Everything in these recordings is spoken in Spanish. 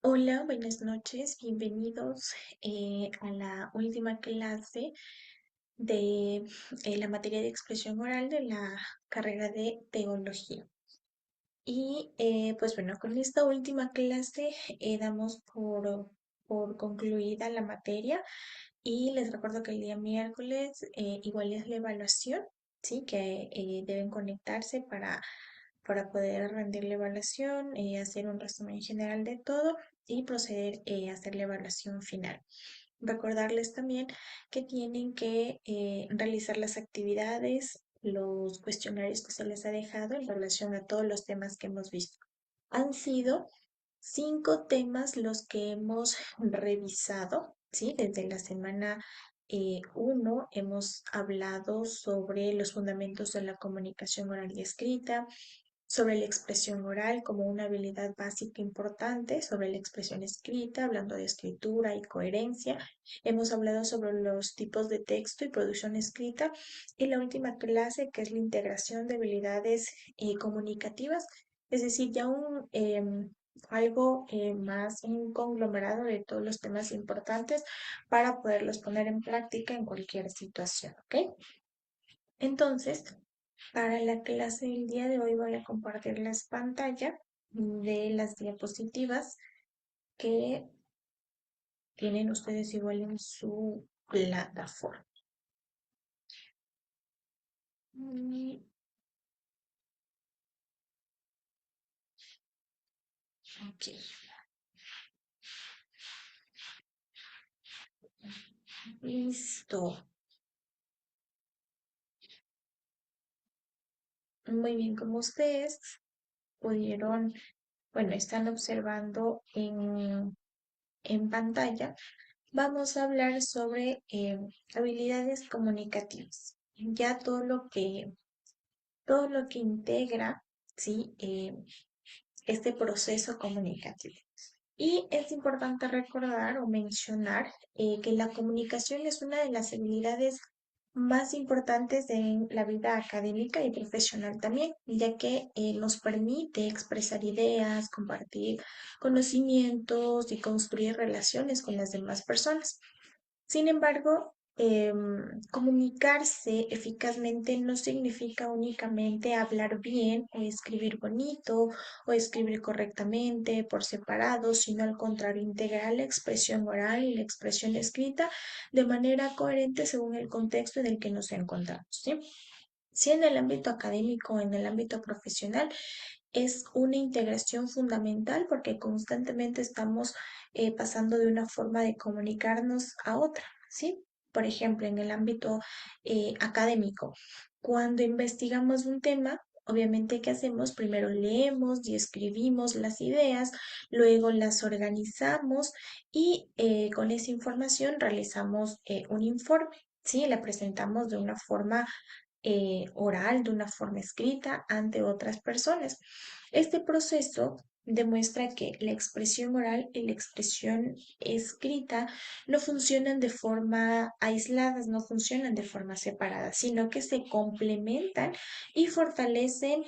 Hola, buenas noches, bienvenidos a la última clase de la materia de expresión oral de la carrera de teología. Y pues bueno, con esta última clase damos por concluida la materia y les recuerdo que el día miércoles igual es la evaluación, ¿sí? Que deben conectarse para poder rendir la evaluación, hacer un resumen general de todo y proceder a hacer la evaluación final. Recordarles también que tienen que realizar las actividades, los cuestionarios que se les ha dejado en relación a todos los temas que hemos visto. Han sido 5 temas los que hemos revisado, ¿sí? Desde la semana 1 hemos hablado sobre los fundamentos de la comunicación oral y escrita, sobre la expresión oral como una habilidad básica importante, sobre la expresión escrita, hablando de escritura y coherencia. Hemos hablado sobre los tipos de texto y producción escrita. Y la última clase, que es la integración de habilidades comunicativas, es decir, ya algo más, un conglomerado de todos los temas importantes para poderlos poner en práctica en cualquier situación, ¿ok? Entonces, para la clase del día de hoy voy a compartirles pantalla de las diapositivas que tienen ustedes igual en su plataforma. Mm, Ok, listo. Muy bien, como ustedes pudieron, bueno, están observando en pantalla, vamos a hablar sobre habilidades comunicativas. Ya todo lo que integra, ¿sí? Este proceso comunicativo. Y es importante recordar o mencionar que la comunicación es una de las habilidades más importantes de la vida académica y profesional también, ya que nos permite expresar ideas, compartir conocimientos y construir relaciones con las demás personas. Sin embargo, comunicarse eficazmente no significa únicamente hablar bien o escribir bonito o escribir correctamente por separado, sino al contrario, integrar la expresión oral y la expresión escrita de manera coherente según el contexto en el que nos encontramos, ¿sí? Si en el ámbito académico o en el ámbito profesional es una integración fundamental porque constantemente estamos pasando de una forma de comunicarnos a otra, ¿sí? Por ejemplo, en el ámbito académico, cuando investigamos un tema, obviamente, ¿qué hacemos? Primero leemos y escribimos las ideas, luego las organizamos y con esa información realizamos un informe, ¿sí? La presentamos de una forma oral, de una forma escrita ante otras personas. Este proceso demuestra que la expresión oral y la expresión escrita no funcionan de forma aisladas, no funcionan de forma separada, sino que se complementan y fortalecen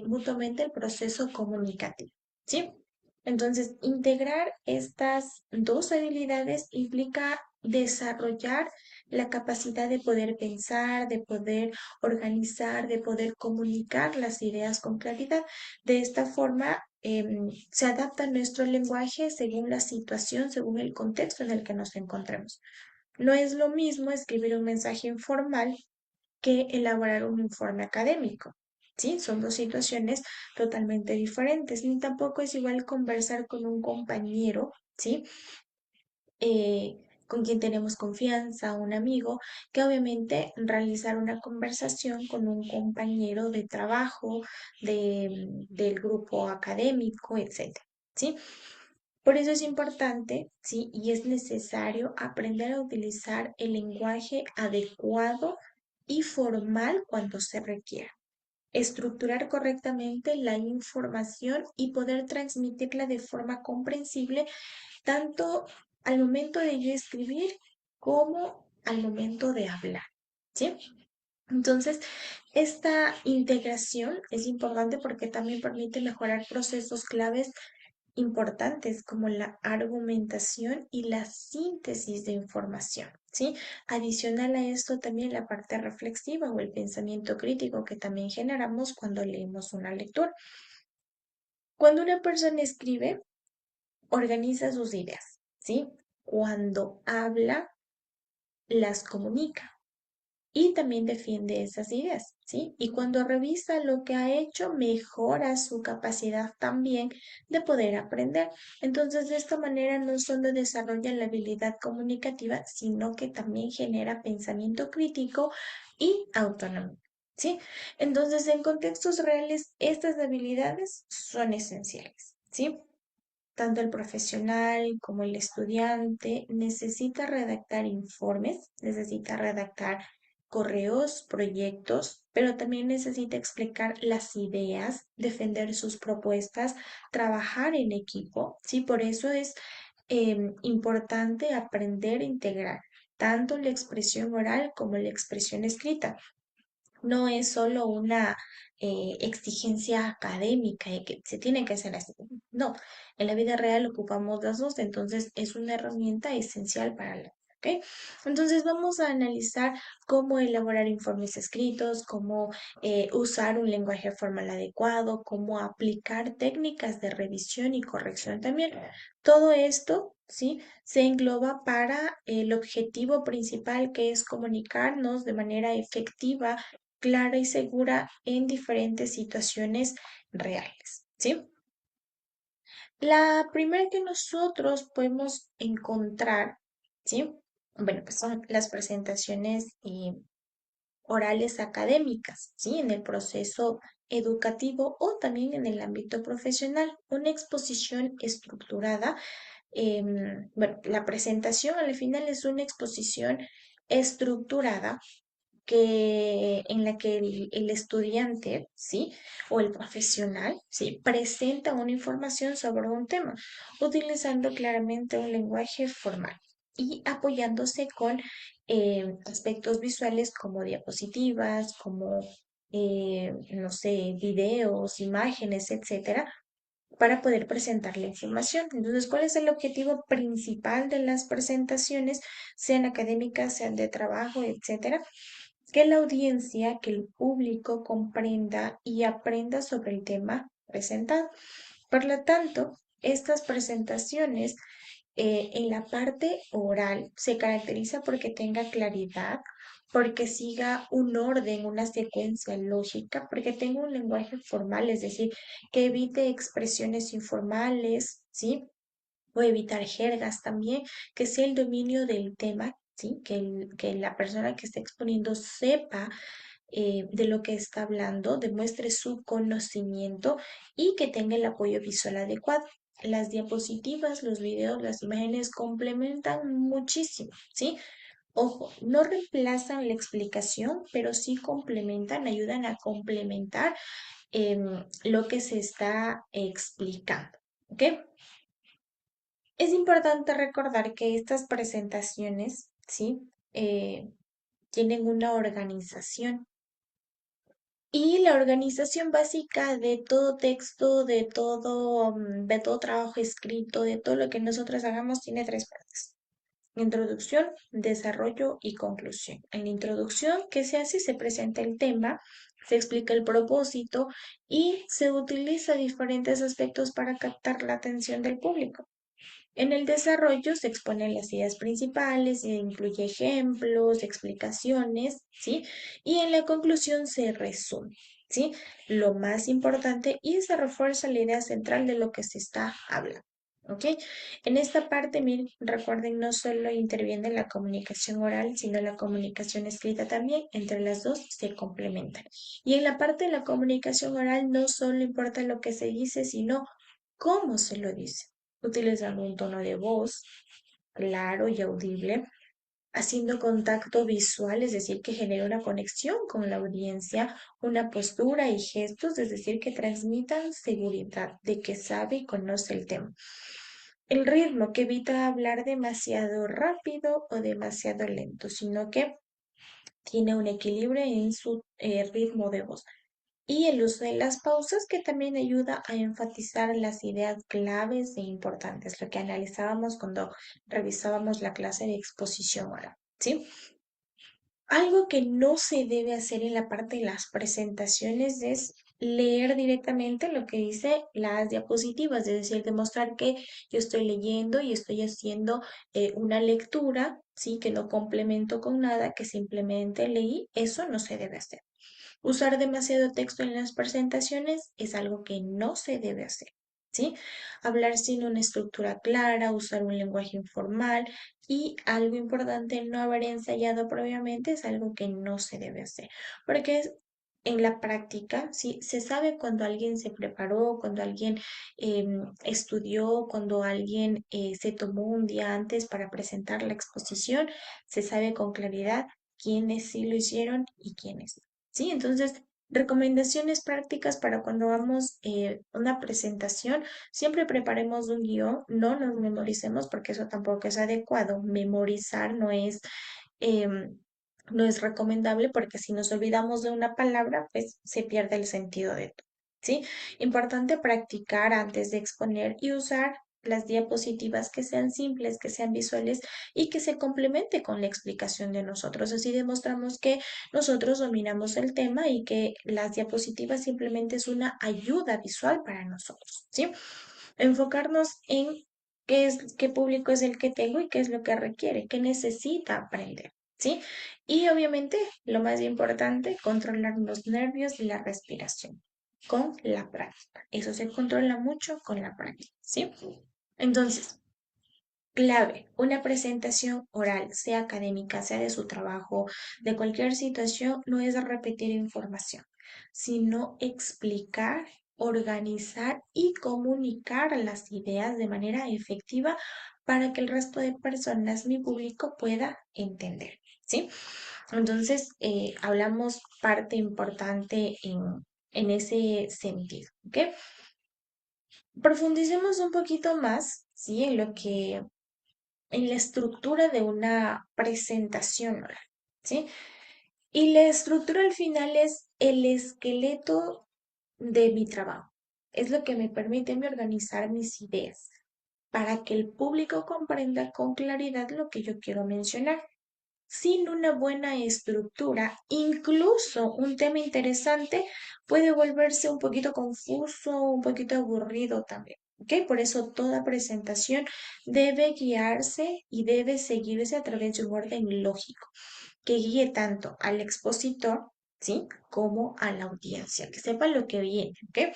mutuamente el proceso comunicativo. ¿Sí? Entonces, integrar estas dos habilidades implica desarrollar la capacidad de poder pensar, de poder organizar, de poder comunicar las ideas con claridad. De esta forma, se adapta nuestro lenguaje según la situación, según el contexto en el que nos encontremos. No es lo mismo escribir un mensaje informal que elaborar un informe académico. ¿Sí? Son dos situaciones totalmente diferentes. Ni tampoco es igual conversar con un compañero, ¿sí? Con quien tenemos confianza, un amigo, que obviamente realizar una conversación con un compañero de trabajo, del grupo académico, etcétera, ¿sí? Por eso es importante, ¿sí? Y es necesario aprender a utilizar el lenguaje adecuado y formal cuando se requiera. Estructurar correctamente la información y poder transmitirla de forma comprensible tanto al momento de yo escribir como al momento de hablar, ¿sí? Entonces, esta integración es importante porque también permite mejorar procesos claves importantes como la argumentación y la síntesis de información, ¿sí? Adicional a esto también la parte reflexiva o el pensamiento crítico que también generamos cuando leemos una lectura. Cuando una persona escribe, organiza sus ideas, ¿sí? Cuando habla, las comunica y también defiende esas ideas, ¿sí? Y cuando revisa lo que ha hecho, mejora su capacidad también de poder aprender. Entonces, de esta manera no solo desarrolla la habilidad comunicativa, sino que también genera pensamiento crítico y autonomía, ¿sí? Entonces, en contextos reales, estas habilidades son esenciales, ¿sí? Tanto el profesional como el estudiante necesita redactar informes, necesita redactar correos, proyectos, pero también necesita explicar las ideas, defender sus propuestas, trabajar en equipo. Sí, por eso es importante aprender a integrar tanto la expresión oral como la expresión escrita. No es solo una exigencia académica de que se tiene que hacer así. No, en la vida real ocupamos las dos, entonces es una herramienta esencial para la vida. ¿Ok? Entonces vamos a analizar cómo elaborar informes escritos, cómo usar un lenguaje formal adecuado, cómo aplicar técnicas de revisión y corrección también. Todo esto, ¿sí? Se engloba para el objetivo principal que es comunicarnos de manera efectiva, clara y segura en diferentes situaciones reales, ¿sí? La primera que nosotros podemos encontrar, ¿sí? Bueno, pues son las presentaciones orales académicas, ¿sí? En el proceso educativo o también en el ámbito profesional. Una exposición estructurada, bueno, la presentación al final es una exposición estructurada en la que el estudiante, ¿sí? O el profesional, ¿sí? Presenta una información sobre un tema, utilizando claramente un lenguaje formal y apoyándose con aspectos visuales como diapositivas, como, no sé, videos, imágenes, etcétera, para poder presentar la información. Entonces, ¿cuál es el objetivo principal de las presentaciones, sean académicas, sean de trabajo, etcétera? Que la audiencia, que el público comprenda y aprenda sobre el tema presentado. Por lo tanto, estas presentaciones en la parte oral se caracteriza porque tenga claridad, porque siga un orden, una secuencia lógica, porque tenga un lenguaje formal, es decir, que evite expresiones informales, ¿sí? O evitar jergas también, que sea el dominio del tema, ¿sí? Que la persona que está exponiendo sepa de lo que está hablando, demuestre su conocimiento y que tenga el apoyo visual adecuado. Las diapositivas, los videos, las imágenes complementan muchísimo, ¿sí? Ojo, no reemplazan la explicación, pero sí complementan, ayudan a complementar lo que se está explicando, ¿ok? Es importante recordar que estas presentaciones, ¿sí? Tienen una organización. Y la organización básica de todo texto, de todo trabajo escrito, de todo lo que nosotros hagamos, tiene tres partes. Introducción, desarrollo y conclusión. En la introducción, ¿qué se hace? Se presenta el tema, se explica el propósito y se utiliza diferentes aspectos para captar la atención del público. En el desarrollo se exponen las ideas principales, se incluye ejemplos, explicaciones, ¿sí? Y en la conclusión se resume, ¿sí? Lo más importante y se refuerza la idea central de lo que se está hablando. ¿Ok? En esta parte, miren, recuerden, no solo interviene la comunicación oral, sino la comunicación escrita también. Entre las dos se complementan. Y en la parte de la comunicación oral no solo importa lo que se dice, sino cómo se lo dice, utilizando un tono de voz claro y audible, haciendo contacto visual, es decir, que genere una conexión con la audiencia, una postura y gestos, es decir, que transmitan seguridad de que sabe y conoce el tema. El ritmo, que evita hablar demasiado rápido o demasiado lento, sino que tiene un equilibrio en su ritmo de voz. y el uso de las pausas que también ayuda a enfatizar las ideas claves e importantes, lo que analizábamos cuando revisábamos la clase de exposición oral, ¿sí? Algo que no se debe hacer en la parte de las presentaciones es leer directamente lo que dice las diapositivas, es decir, demostrar que yo estoy leyendo y estoy haciendo una lectura, sí, que no complemento con nada, que simplemente leí, eso no se debe hacer. Usar demasiado texto en las presentaciones es algo que no se debe hacer, ¿sí? Hablar sin una estructura clara, usar un lenguaje informal y algo importante, no haber ensayado previamente es algo que no se debe hacer, porque en la práctica, ¿sí? Se sabe cuando alguien se preparó, cuando alguien estudió, cuando alguien se tomó un día antes para presentar la exposición, se sabe con claridad quiénes sí lo hicieron y quiénes no. ¿Sí? Entonces, recomendaciones prácticas para cuando hagamos una presentación, siempre preparemos un guión, no nos memoricemos porque eso tampoco es adecuado. Memorizar em, no es recomendable porque si nos olvidamos de una palabra, pues se pierde el sentido de todo. ¿Sí? Importante practicar antes de exponer y usar las diapositivas que sean simples, que sean visuales y que se complemente con la explicación de nosotros. Así demostramos que nosotros dominamos el tema y que las diapositivas simplemente es una ayuda visual para nosotros, ¿sí? Enfocarnos en qué público es el que tengo y qué es lo que requiere, qué necesita aprender, ¿sí? Y obviamente, lo más importante, controlar los nervios y la respiración con la práctica. Eso se controla mucho con la práctica, ¿sí? Entonces, clave, una presentación oral, sea académica, sea de su trabajo, de cualquier situación, no es repetir información, sino explicar, organizar y comunicar las ideas de manera efectiva para que el resto de personas, mi público, pueda entender, ¿sí? Entonces, hablamos parte importante en ese sentido, ¿ok? Profundicemos un poquito más, ¿sí? En la estructura de una presentación oral, ¿sí? Y la estructura al final es el esqueleto de mi trabajo. Es lo que me permite a mí organizar mis ideas para que el público comprenda con claridad lo que yo quiero mencionar. Sin una buena estructura, incluso un tema interesante puede volverse un poquito confuso, un poquito aburrido también. ¿Ok? Por eso toda presentación debe guiarse y debe seguirse a través de un orden lógico que guíe tanto al expositor, ¿sí? Como a la audiencia, que sepa lo que viene. ¿Ok?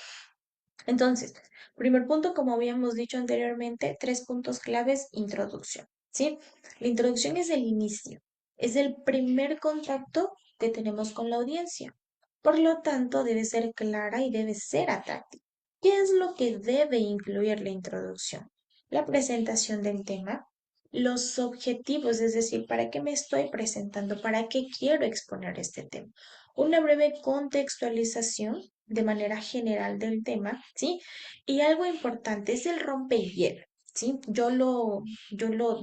Entonces, primer punto, como habíamos dicho anteriormente, tres puntos claves, introducción, ¿sí? La introducción es el inicio, es el primer contacto que tenemos con la audiencia. Por lo tanto, debe ser clara y debe ser atractiva. ¿Qué es lo que debe incluir la introducción? La presentación del tema, los objetivos, es decir, ¿para qué me estoy presentando? ¿Para qué quiero exponer este tema? Una breve contextualización de manera general del tema, ¿sí? Y algo importante es el rompehielo, ¿sí? Yo lo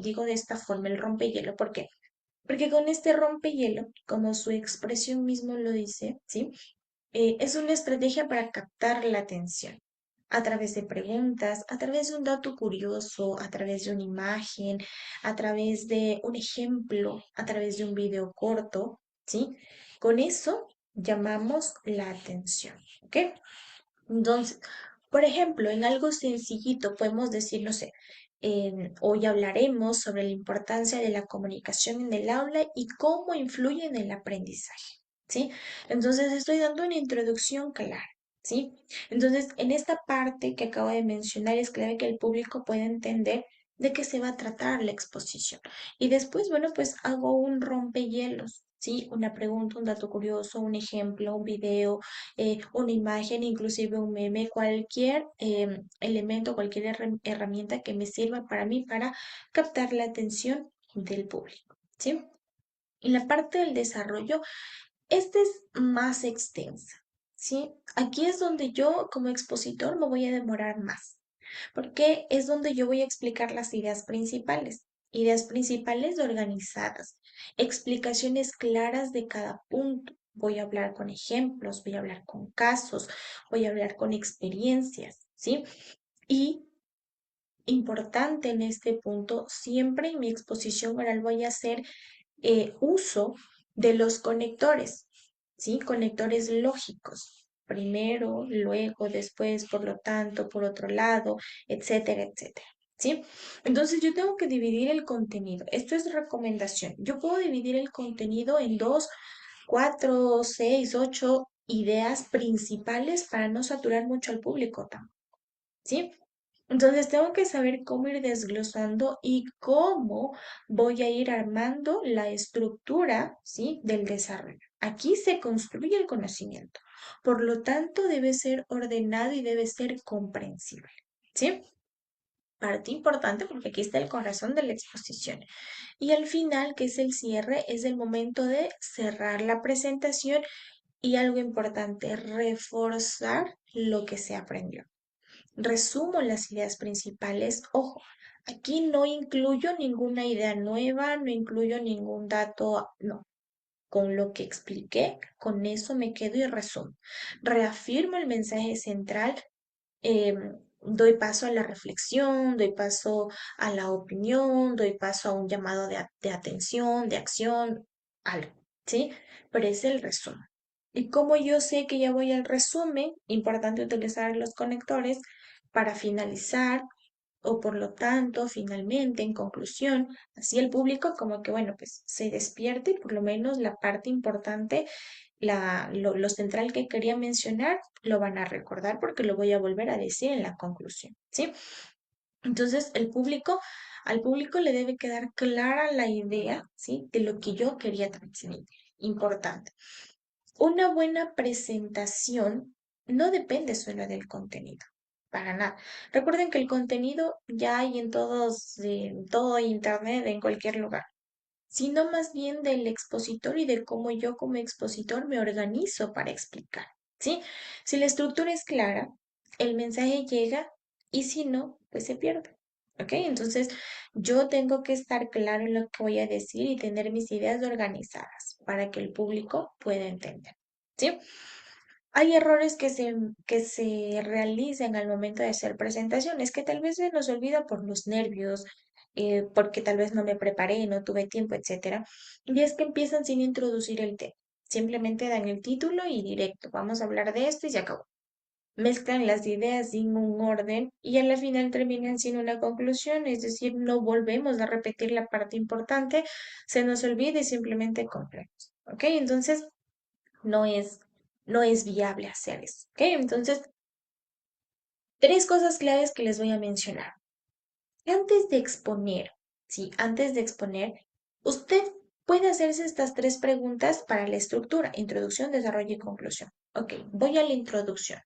digo de esta forma, el rompehielo, ¿por qué? Porque con este rompehielo, como su expresión mismo lo dice, ¿sí? Es una estrategia para captar la atención a través de preguntas, a través de un dato curioso, a través de una imagen, a través de un ejemplo, a través de un video corto, ¿sí? Con eso llamamos la atención, ¿ok? Entonces, por ejemplo, en algo sencillito podemos decir, no sé, hoy hablaremos sobre la importancia de la comunicación en el aula y cómo influye en el aprendizaje, ¿sí? Entonces, estoy dando una introducción clara, ¿sí? Entonces, en esta parte que acabo de mencionar es clave que el público pueda entender de qué se va a tratar la exposición. Y después, bueno, pues hago un rompehielos, ¿sí? Una pregunta, un dato curioso, un ejemplo, un video, una imagen, inclusive un meme, cualquier elemento, cualquier herramienta que me sirva para mí para captar la atención del público, ¿sí? En la parte del desarrollo, esta es más extensa, ¿sí? Aquí es donde yo como expositor me voy a demorar más porque es donde yo voy a explicar las ideas principales organizadas, explicaciones claras de cada punto, voy a hablar con ejemplos, voy a hablar con casos, voy a hablar con experiencias, ¿sí? Y importante en este punto, siempre en mi exposición oral voy a hacer uso de los conectores, ¿sí? Conectores lógicos. Primero, luego, después, por lo tanto, por otro lado, etcétera, etcétera. ¿Sí? Entonces yo tengo que dividir el contenido. Esto es recomendación. Yo puedo dividir el contenido en dos, cuatro, seis, ocho ideas principales para no saturar mucho al público tampoco. ¿Sí? Entonces tengo que saber cómo ir desglosando y cómo voy a ir armando la estructura, ¿sí? Del desarrollo. Aquí se construye el conocimiento. Por lo tanto, debe ser ordenado y debe ser comprensible, ¿sí? Parte importante porque aquí está el corazón de la exposición. Y al final, que es el cierre, es el momento de cerrar la presentación y algo importante, reforzar lo que se aprendió. Resumo las ideas principales. Ojo, aquí no incluyo ninguna idea nueva, no incluyo ningún dato, no. Con lo que expliqué, con eso me quedo y resumo. Reafirmo el mensaje central, doy paso a la reflexión, doy paso a la opinión, doy paso a un llamado de atención, de acción, algo, ¿sí? Pero es el resumen. Y como yo sé que ya voy al resumen, importante utilizar los conectores para finalizar o por lo tanto, finalmente, en conclusión, así el público como que, bueno, pues se despierte y por lo menos la parte importante, lo central que quería mencionar, lo van a recordar porque lo voy a volver a decir en la conclusión, ¿sí? Entonces, al público le debe quedar clara la idea, ¿sí? De lo que yo quería transmitir. Importante. Una buena presentación no depende solo del contenido, para nada. Recuerden que el contenido ya hay en todo internet, en cualquier lugar, sino más bien del expositor y de cómo yo como expositor me organizo para explicar, ¿sí? Si la estructura es clara, el mensaje llega y si no, pues se pierde. ¿Ok? Entonces, yo tengo que estar claro en lo que voy a decir y tener mis ideas organizadas para que el público pueda entender. ¿Sí? Hay errores que se realizan al momento de hacer presentaciones que tal vez se nos olvida por los nervios, porque tal vez no me preparé, no tuve tiempo, etcétera. Y es que empiezan sin introducir el tema. Simplemente dan el título y directo, vamos a hablar de esto y se acabó. Mezclan las ideas sin un orden y a la final terminan sin una conclusión, es decir, no volvemos a repetir la parte importante, se nos olvida y simplemente concluimos. ¿Ok? Entonces, no es, no es viable hacer eso. ¿Ok? Entonces, tres cosas claves que les voy a mencionar. Antes de exponer, sí, antes de exponer, usted puede hacerse estas tres preguntas para la estructura, introducción, desarrollo y conclusión. Ok, voy a la introducción.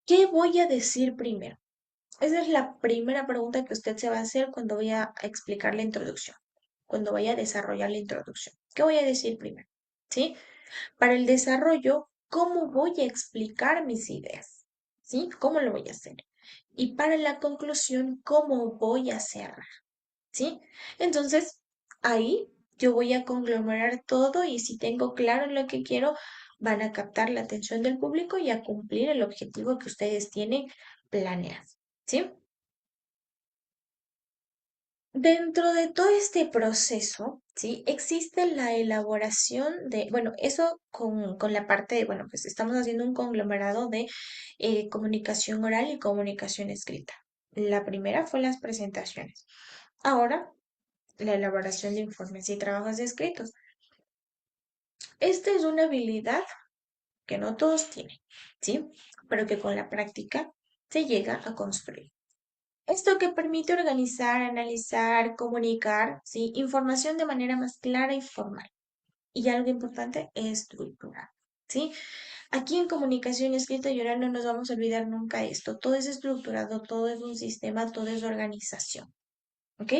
¿Qué voy a decir primero? Esa es la primera pregunta que usted se va a hacer cuando voy a explicar la introducción, cuando vaya a desarrollar la introducción. ¿Qué voy a decir primero? ¿Sí? Para el desarrollo, ¿cómo voy a explicar mis ideas? ¿Sí? ¿Cómo lo voy a hacer? Y para la conclusión, ¿cómo voy a cerrar? ¿Sí? Entonces, ahí yo voy a conglomerar todo y si tengo claro lo que quiero, van a captar la atención del público y a cumplir el objetivo que ustedes tienen planeado. ¿Sí? Dentro de todo este proceso, ¿sí? Existe la elaboración de, bueno, eso con la parte de, bueno, pues estamos haciendo un conglomerado de comunicación oral y comunicación escrita. La primera fue las presentaciones. Ahora, la elaboración de informes y trabajos escritos. Esta es una habilidad que no todos tienen, ¿sí? Pero que con la práctica se llega a construir. Esto que permite organizar, analizar, comunicar, ¿sí? Información de manera más clara y formal. Y algo importante, estructurar, ¿sí? Aquí en comunicación escrita y oral no nos vamos a olvidar nunca esto. Todo es estructurado, todo es un sistema, todo es organización, ¿ok?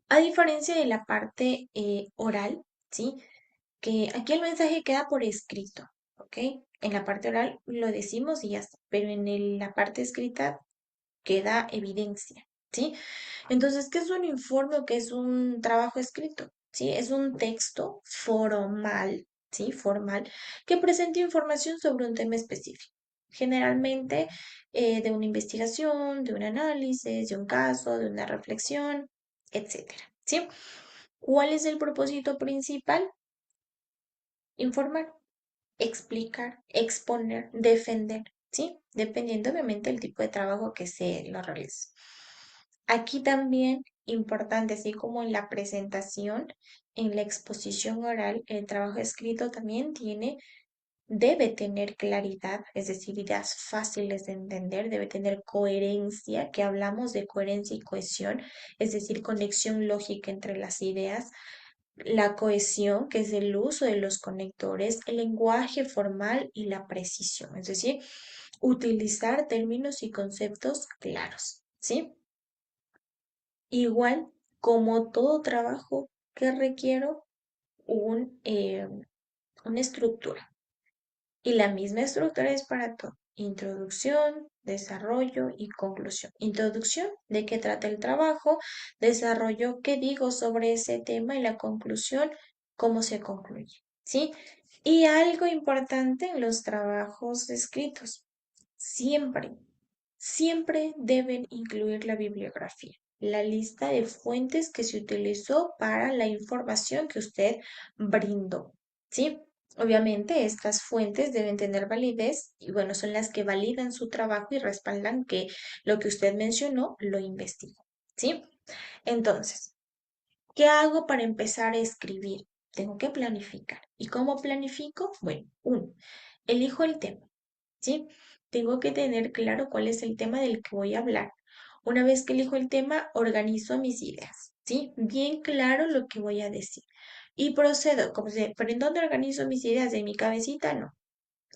A diferencia de la parte oral, ¿sí? Que aquí el mensaje queda por escrito, ¿ok? En la parte oral lo decimos y ya está, pero la parte escrita queda evidencia, ¿sí? Entonces, ¿qué es un informe o qué es un trabajo escrito? ¿Sí? Es un texto formal, ¿sí? Formal, que presente información sobre un tema específico. Generalmente de una investigación, de un análisis, de un caso, de una reflexión, etcétera, ¿sí? ¿Cuál es el propósito principal? Informar, explicar, exponer, defender, ¿sí? Dependiendo obviamente del tipo de trabajo que se lo realice. Aquí también importante, así como en la presentación, en la exposición oral, el trabajo escrito también debe tener claridad, es decir, ideas fáciles de entender, debe tener coherencia, que hablamos de coherencia y cohesión, es decir, conexión lógica entre las ideas, la cohesión, que es el uso de los conectores, el lenguaje formal y la precisión, es decir, utilizar términos y conceptos claros, ¿sí? Igual, como todo trabajo que requiero una estructura. Y la misma estructura es para todo. Introducción, desarrollo y conclusión. Introducción, de qué trata el trabajo. Desarrollo, qué digo sobre ese tema. Y la conclusión, cómo se concluye. ¿Sí? Y algo importante en los trabajos escritos. Siempre, siempre deben incluir la bibliografía, la lista de fuentes que se utilizó para la información que usted brindó. ¿Sí? Obviamente estas fuentes deben tener validez y bueno, son las que validan su trabajo y respaldan que lo que usted mencionó lo investigó. ¿Sí? Entonces, ¿qué hago para empezar a escribir? Tengo que planificar. ¿Y cómo planifico? Bueno, uno, elijo el tema. ¿Sí? Tengo que tener claro cuál es el tema del que voy a hablar. Una vez que elijo el tema, organizo mis ideas, ¿sí? Bien claro lo que voy a decir. Y procedo, como se, ¿pero en dónde organizo mis ideas? ¿En mi cabecita? No.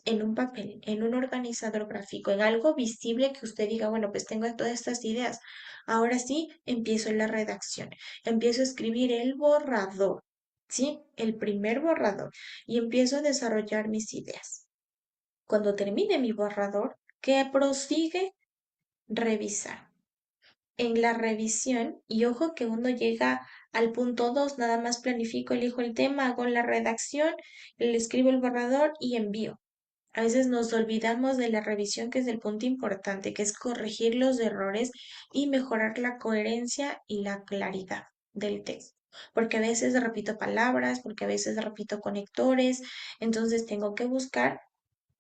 En un papel, en un organizador gráfico, en algo visible que usted diga, bueno, pues tengo todas estas ideas. Ahora sí, empiezo la redacción. Empiezo a escribir el borrador, ¿sí? El primer borrador. Y empiezo a desarrollar mis ideas. Cuando termine mi borrador, ¿qué prosigue? Revisar. En la revisión, y ojo que uno llega al punto 2, nada más planifico, elijo el tema, hago la redacción, le escribo el borrador y envío. A veces nos olvidamos de la revisión, que es el punto importante, que es corregir los errores y mejorar la coherencia y la claridad del texto. Porque a veces repito palabras, porque a veces repito conectores, entonces tengo que buscar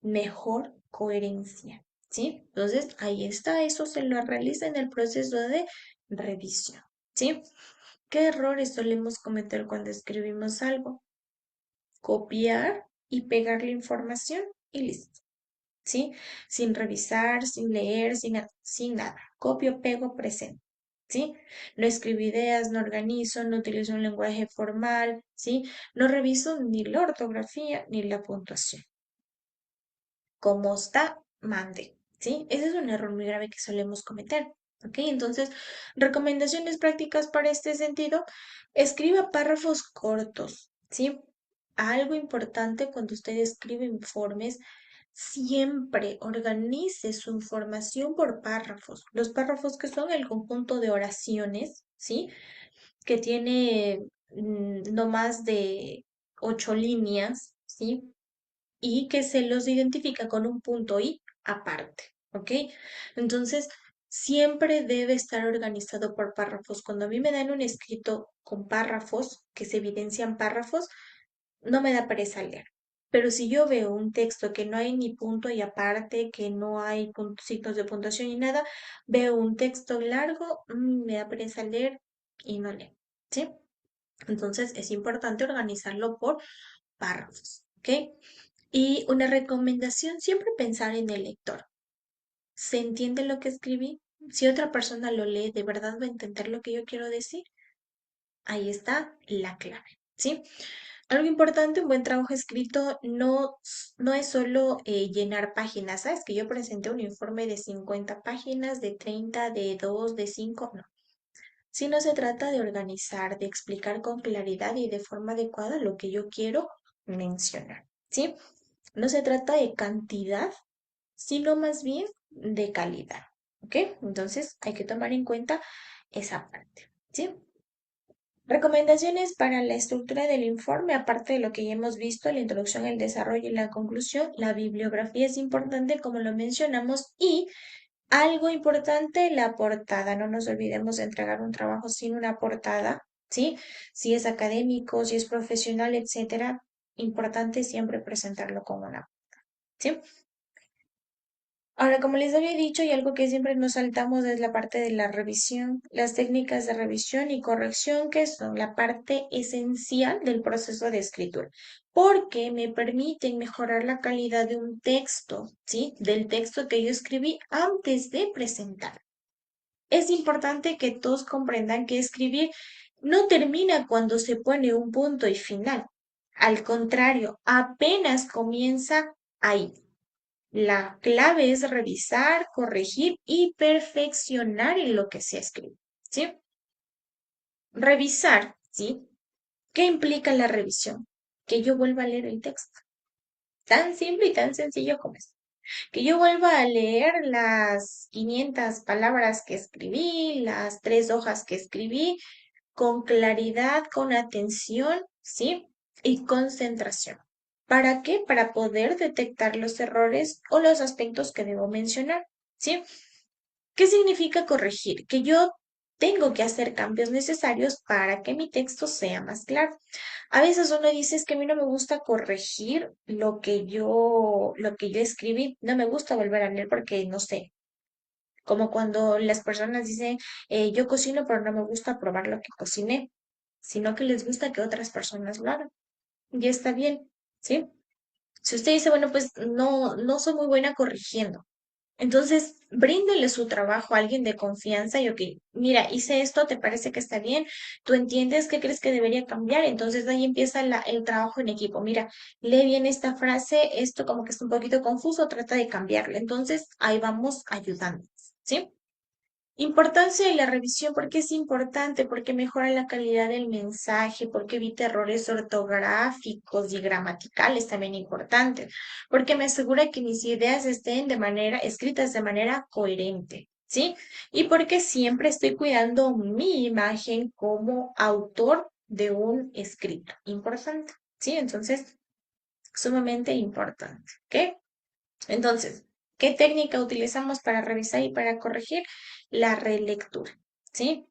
mejor coherencia, ¿sí? Entonces, ahí está, eso se lo realiza en el proceso de revisión, ¿sí? ¿Qué errores solemos cometer cuando escribimos algo? Copiar y pegar la información y listo, ¿sí? Sin revisar, sin leer, sin nada. Copio, pego, presento. ¿Sí? No escribo ideas, no organizo, no utilizo un lenguaje formal, ¿sí? No reviso ni la ortografía ni la puntuación. Como está, mande, ¿sí? Ese es un error muy grave que solemos cometer, ¿ok? Entonces, recomendaciones prácticas para este sentido, escriba párrafos cortos, ¿sí? Algo importante cuando usted escribe informes, siempre organice su información por párrafos. Los párrafos que son el conjunto de oraciones, ¿sí? Que tiene no más de 8 líneas, ¿sí? Y que se los identifica con un punto y aparte, ¿ok? Entonces, siempre debe estar organizado por párrafos. Cuando a mí me dan un escrito con párrafos, que se evidencian párrafos, no me da pereza leer. Pero si yo veo un texto que no hay ni punto y aparte, que no hay signos de puntuación ni nada, veo un texto largo, me da pereza leer y no leo, ¿sí? Entonces es importante organizarlo por párrafos, ¿ok? Y una recomendación, siempre pensar en el lector. ¿Se entiende lo que escribí? Si otra persona lo lee, ¿de verdad va a entender lo que yo quiero decir? Ahí está la clave, ¿sí? Algo importante, un buen trabajo escrito no es solo llenar páginas, ¿sabes? Que yo presenté un informe de 50 páginas, de 30, de 2, de 5, no. Sino se trata de organizar, de explicar con claridad y de forma adecuada lo que yo quiero mencionar, ¿sí? No se trata de cantidad, sino más bien de calidad, ¿ok? Entonces hay que tomar en cuenta esa parte, ¿sí? Recomendaciones para la estructura del informe, aparte de lo que ya hemos visto, la introducción, el desarrollo y la conclusión, la bibliografía es importante, como lo mencionamos, y algo importante, la portada. No nos olvidemos de entregar un trabajo sin una portada, ¿sí? Si es académico, si es profesional, etcétera, importante siempre presentarlo con una, ¿sí? Ahora, como les había dicho, y algo que siempre nos saltamos es la parte de la revisión, las técnicas de revisión y corrección, que son la parte esencial del proceso de escritura, porque me permiten mejorar la calidad de un texto, ¿sí? Del texto que yo escribí antes de presentar. Es importante que todos comprendan que escribir no termina cuando se pone un punto y final. Al contrario, apenas comienza ahí. La clave es revisar, corregir y perfeccionar en lo que se escribe, ¿sí? Revisar, ¿sí? ¿Qué implica la revisión? Que yo vuelva a leer el texto. Tan simple y tan sencillo como es. Que yo vuelva a leer las 500 palabras que escribí, las 3 hojas que escribí, con claridad, con atención, ¿sí? Y concentración. ¿Para qué? Para poder detectar los errores o los aspectos que debo mencionar, ¿sí? ¿Qué significa corregir? Que yo tengo que hacer cambios necesarios para que mi texto sea más claro. A veces uno dice es que a mí no me gusta corregir lo que yo escribí, no me gusta volver a leer porque no sé, como cuando las personas dicen yo cocino pero no me gusta probar lo que cociné, sino que les gusta que otras personas lo hagan. Y está bien, ¿sí? Si usted dice, bueno, pues no soy muy buena corrigiendo, entonces, bríndele su trabajo a alguien de confianza y, ok, mira, hice esto, ¿te parece que está bien? ¿Tú entiendes qué crees que debería cambiar? Entonces, ahí empieza el trabajo en equipo. Mira, lee bien esta frase, esto como que está un poquito confuso, trata de cambiarlo. Entonces, ahí vamos ayudando, ¿sí? Importancia de la revisión, ¿por qué es importante? Porque mejora la calidad del mensaje, porque evita errores ortográficos y gramaticales, también importantes, porque me asegura que mis ideas estén escritas de manera coherente, ¿sí? Y porque siempre estoy cuidando mi imagen como autor de un escrito. Importante, ¿sí? Entonces, sumamente importante, ¿ok? Entonces, ¿qué técnica utilizamos para revisar y para corregir? La relectura, ¿sí?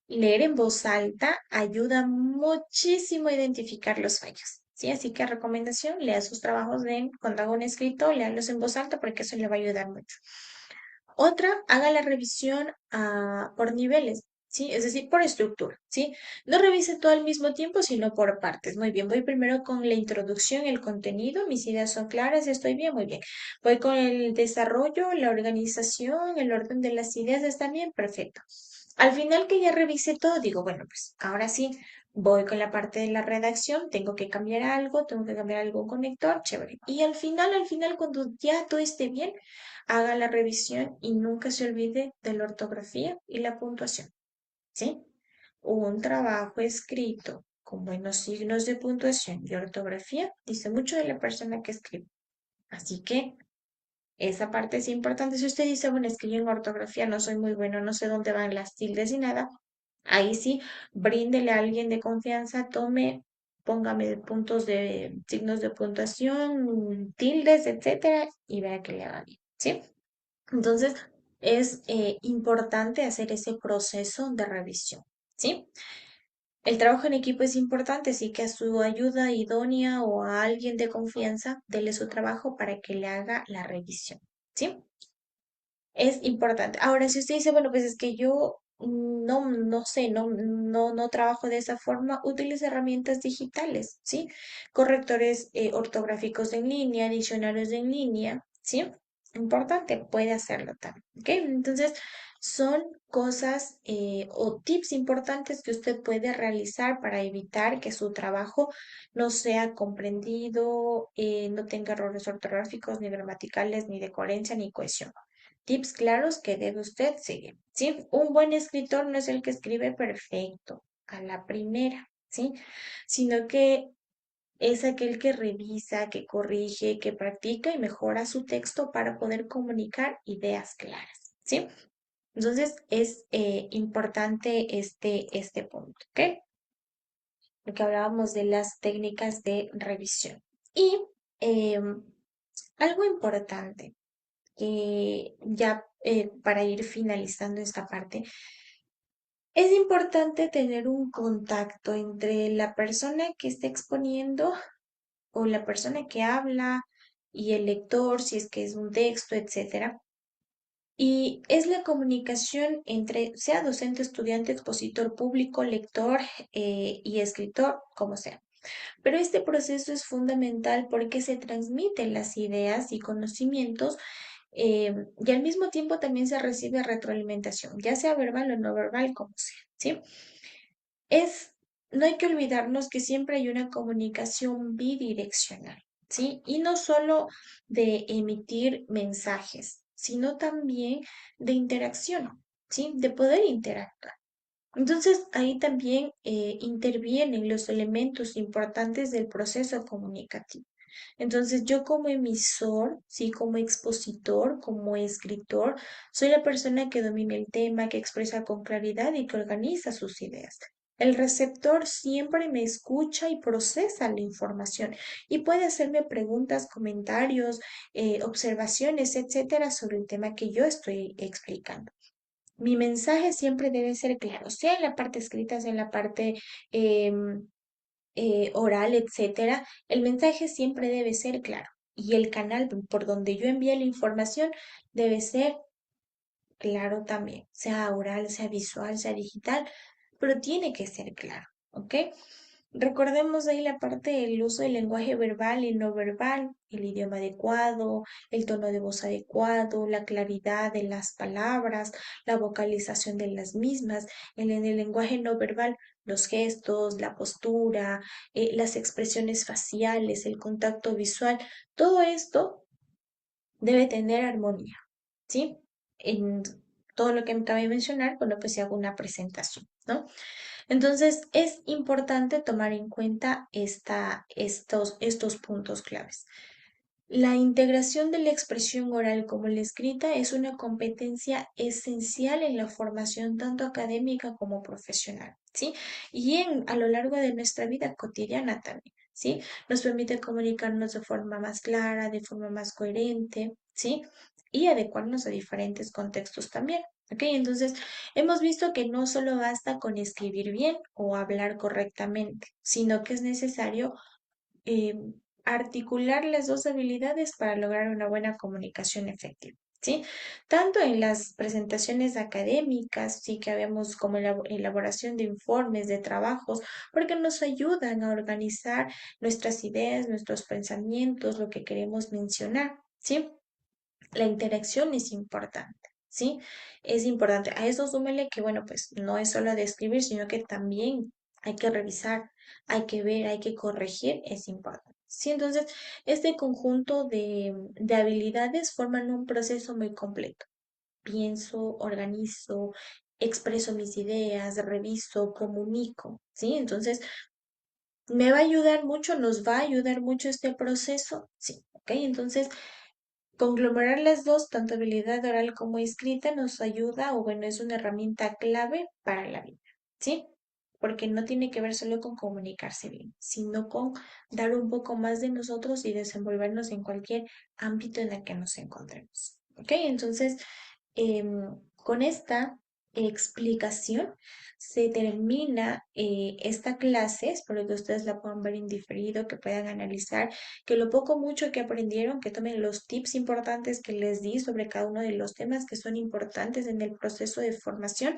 Leer en voz alta ayuda muchísimo a identificar los fallos, ¿sí? Así que recomendación, lea sus trabajos cuando haga un escrito, léalos en voz alta porque eso le va a ayudar mucho. Otra, haga la revisión por niveles, ¿sí? Es decir, por estructura, ¿sí? No revise todo al mismo tiempo, sino por partes. Muy bien, voy primero con la introducción, el contenido, mis ideas son claras, estoy bien, muy bien. Voy con el desarrollo, la organización, el orden de las ideas, está bien, perfecto. Al final que ya revise todo, digo, bueno, pues ahora sí, voy con la parte de la redacción, tengo que cambiar algún conector, chévere. Y al final, cuando ya todo esté bien, haga la revisión y nunca se olvide de la ortografía y la puntuación, ¿sí? Un trabajo escrito con buenos signos de puntuación y ortografía dice mucho de la persona que escribe. Así que esa parte es importante. Si usted dice, bueno, es que yo en ortografía no soy muy bueno, no sé dónde van las tildes y nada, ahí sí, bríndele a alguien de confianza, póngame puntos de signos de puntuación, tildes, etcétera, y vea que le haga bien, ¿sí? Entonces, es importante hacer ese proceso de revisión, ¿sí? El trabajo en equipo es importante, así que a su ayuda idónea o a alguien de confianza, dele su trabajo para que le haga la revisión, ¿sí? Es importante. Ahora, si usted dice, bueno, pues es que yo no sé, no trabajo de esa forma, utilice herramientas digitales, ¿sí? Correctores ortográficos en línea, diccionarios en línea, ¿sí? Importante, puede hacerlo también, ¿ok? Entonces, son cosas o tips importantes que usted puede realizar para evitar que su trabajo no sea comprendido, no tenga errores ortográficos, ni gramaticales, ni de coherencia, ni cohesión. Tips claros que debe usted seguir, ¿sí? Un buen escritor no es el que escribe perfecto a la primera, ¿sí? Sino que es aquel que revisa, que corrige, que practica y mejora su texto para poder comunicar ideas claras, ¿sí? Entonces es importante este punto, ¿ok? lo que hablábamos de las técnicas de revisión. Y em, algo importante que ya para ir finalizando esta parte, es importante tener un contacto entre la persona que está exponiendo o la persona que habla y el lector, si es que es un texto, etcétera. Y es la comunicación entre, sea docente, estudiante, expositor público, lector y escritor, como sea. Pero este proceso es fundamental porque se transmiten las ideas y conocimientos y al mismo tiempo también se recibe retroalimentación, ya sea verbal o no verbal, como sea, ¿sí? Es, no hay que olvidarnos que siempre hay una comunicación bidireccional, ¿sí? Y no solo de emitir mensajes, sino también de interacción, ¿sí? De poder interactuar. Entonces, ahí también intervienen los elementos importantes del proceso comunicativo. Entonces, yo como emisor, sí, como expositor, como escritor, soy la persona que domina el tema, que expresa con claridad y que organiza sus ideas. El receptor siempre me escucha y procesa la información y puede hacerme preguntas, comentarios, observaciones, etcétera, sobre el tema que yo estoy explicando. Mi mensaje siempre debe ser claro, sea en la parte escrita, sea en la parte em, oral, etcétera. El mensaje siempre debe ser claro y el canal por donde yo envíe la información debe ser claro también, sea oral, sea visual, sea digital, pero tiene que ser claro, ¿ok? Recordemos ahí la parte del uso del lenguaje verbal y no verbal, el idioma adecuado, el tono de voz adecuado, la claridad de las palabras, la vocalización de las mismas, en el lenguaje no verbal, los gestos, la postura, las expresiones faciales, el contacto visual, todo esto debe tener armonía, ¿sí? En todo lo que me acabé de mencionar, bueno, pues si hago una presentación, ¿no? Entonces, es importante tomar en cuenta estos puntos claves. La integración de la expresión oral como la escrita es una competencia esencial en la formación tanto académica como profesional, ¿sí? Y a lo largo de nuestra vida cotidiana también, ¿sí? Nos permite comunicarnos de forma más clara, de forma más coherente, ¿sí? Y adecuarnos a diferentes contextos también. ¿Ok? Entonces, hemos visto que no solo basta con escribir bien o hablar correctamente, sino que es necesario eh, articular las dos habilidades para lograr una buena comunicación efectiva. ¿Sí? Tanto en las presentaciones académicas, sí que habemos como elaboración de informes, de trabajos, porque nos ayudan a organizar nuestras ideas, nuestros pensamientos, lo que queremos mencionar, ¿sí? La interacción es importante, ¿sí? Es importante. A eso súmele que, bueno, pues no es solo de escribir, sino que también hay que revisar, hay que ver, hay que corregir, es importante. Sí, entonces, este conjunto de habilidades forman un proceso muy completo. Pienso, organizo, expreso mis ideas, reviso, comunico, ¿sí? Entonces, ¿me va a ayudar mucho? ¿Nos va a ayudar mucho este proceso? Sí, ¿ok? Entonces, conglomerar las dos, tanto habilidad oral como escrita, nos ayuda o bueno, es una herramienta clave para la vida, ¿sí? Porque no tiene que ver solo con comunicarse bien, sino con dar un poco más de nosotros y desenvolvernos en cualquier ámbito en el que nos encontremos, ¿ok? Entonces, con esta explicación se termina esta clase. Espero que ustedes la puedan ver en diferido, que puedan analizar, que lo poco mucho que aprendieron, que tomen los tips importantes que les di sobre cada uno de los temas que son importantes en el proceso de formación,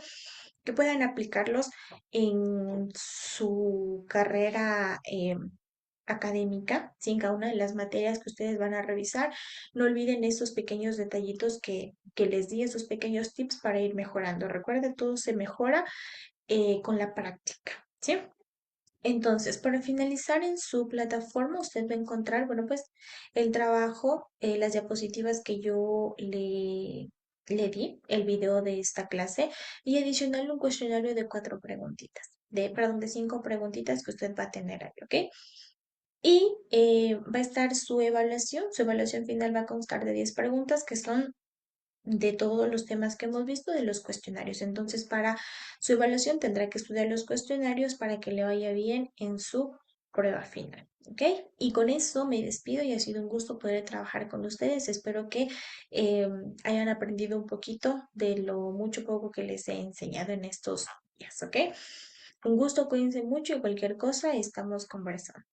que puedan aplicarlos en su carrera académica, ¿sí? En cada una de las materias que ustedes van a revisar. No olviden esos pequeños detallitos que les di, esos pequeños tips para ir mejorando. Recuerden, todo se mejora con la práctica, ¿sí? Entonces, para finalizar en su plataforma, usted va a encontrar, bueno, pues el trabajo, las diapositivas que yo le di, el video de esta clase y adicional un cuestionario de 4 preguntitas, perdón, de 5 preguntitas que usted va a tener ahí, ¿ok? Y va a estar su evaluación final va a constar de 10 preguntas que son de todos los temas que hemos visto de los cuestionarios. Entonces, para su evaluación tendrá que estudiar los cuestionarios para que le vaya bien en su prueba final. ¿Ok? Y con eso me despido y ha sido un gusto poder trabajar con ustedes. Espero que eh, hayan aprendido un poquito de lo mucho poco que les he enseñado en estos días. ¿Ok? Un gusto, cuídense mucho y cualquier cosa estamos conversando.